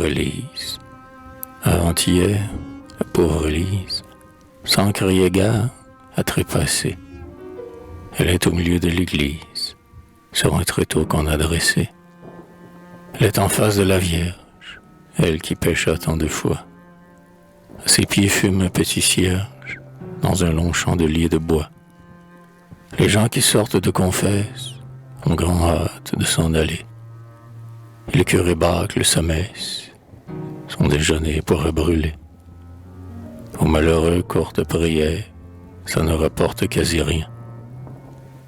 pauvre Élise. Avant-hier, la pauvre Élise, sans crier gare, a trépassé. Elle est au milieu de l'église, sur un tréteau qu'on a dressé. Elle est en face de la Vierge, elle qui pécha tant de fois. À ses pieds fume un petit cierge, dans un long chandelier de bois. Les gens qui sortent de confesse ont grand hâte de s'en aller. Et le curé bâcle sa messe, son déjeuner pourrait brûler. Aux malheureux, courte prière, ça ne rapporte quasi rien.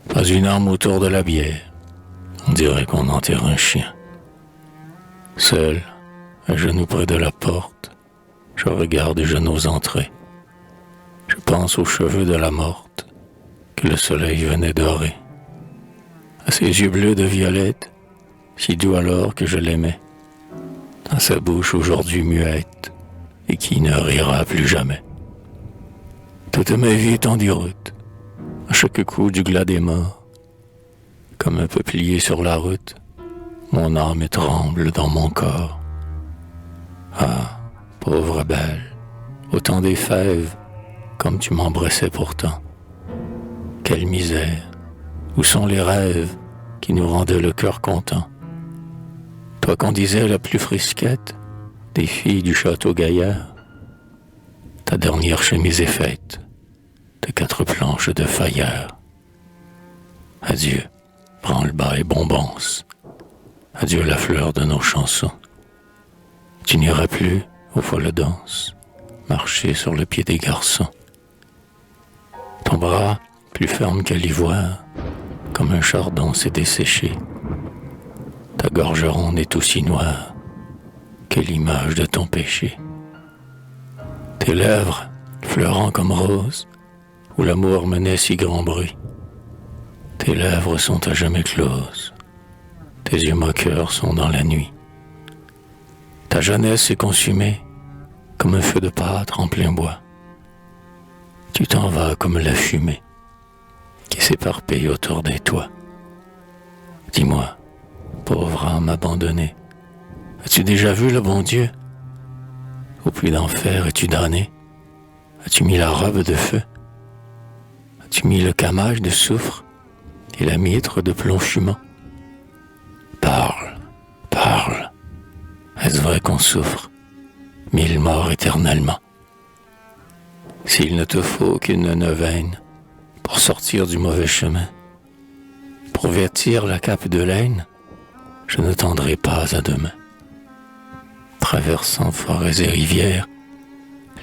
Pas une arme autour de la bière, on dirait qu'on enterre un chien. Seul, à genoux près de la porte, je regarde et je n'ose entrer. Je pense aux cheveux de la morte que le soleil venait dorer. À ses yeux bleus de violette, si doux alors que je l'aimais. À sa bouche aujourd'hui muette et qui ne rira plus jamais. Toute ma vie est en déroute, à chaque coup du glas des morts. Comme un peuplier sur la route, mon âme tremble dans mon corps. Ah, pauvre belle, autant des fèves, comme tu m'embrassais pourtant. Quelle misère, où sont les rêves qui nous rendaient le cœur content? Toi qu'on disait la plus frisquette des filles du château Gaillard, ta dernière chemise est faite de 4 planches de faïeur. Adieu, branle-bas et bonbons. Adieu la fleur de nos chansons. Tu n'iras plus aux folles danses, marcher sur le pied des garçons. Ton bras, plus ferme qu'à l'ivoire, comme un chardon s'est desséché. Ta gorge ronde est aussi noire que l'image de ton péché. Tes lèvres, fleurant comme roses, où l'amour menait si grand bruit. Tes lèvres sont à jamais closes, tes yeux moqueurs sont dans la nuit. Ta jeunesse est consumée comme un feu de pâtre en plein bois. Tu t'en vas comme la fumée qui s'éparpille autour des toits. Dis-moi, pauvre âme abandonnée, as-tu déjà vu le bon Dieu? Au puits d'enfer es-tu damné? As-tu mis la robe de feu? As-tu mis le camage de soufre et la mitre de plomb fumant? Parle, parle. Est-ce vrai qu'on souffre 1000 morts éternellement? S'il ne te faut qu'une neuvaine pour sortir du mauvais chemin, pour vêtir la cape de laine, je ne tendrai pas à demain. Traversant forêts et rivières,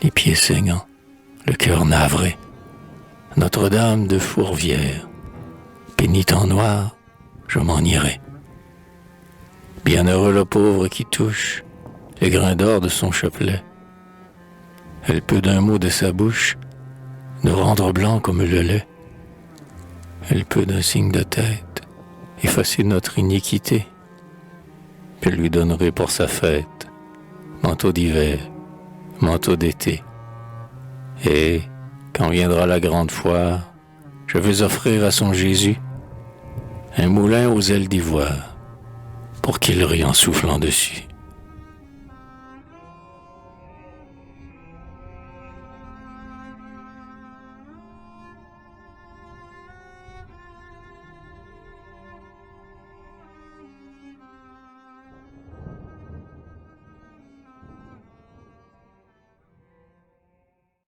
les pieds saignants, le cœur navré, Notre-Dame de Fourvière, pénitent noir, je m'en irai. Bienheureux le pauvre qui touche les grains d'or de son chapelet. Elle peut d'un mot de sa bouche nous rendre blancs comme le lait. Elle peut d'un signe de tête effacer notre iniquité. Je lui donnerai pour sa fête manteau d'hiver, manteau d'été. Et quand viendra la grande foire, je vais offrir à son Jésus un moulin aux ailes d'ivoire pour qu'il rie en soufflant dessus.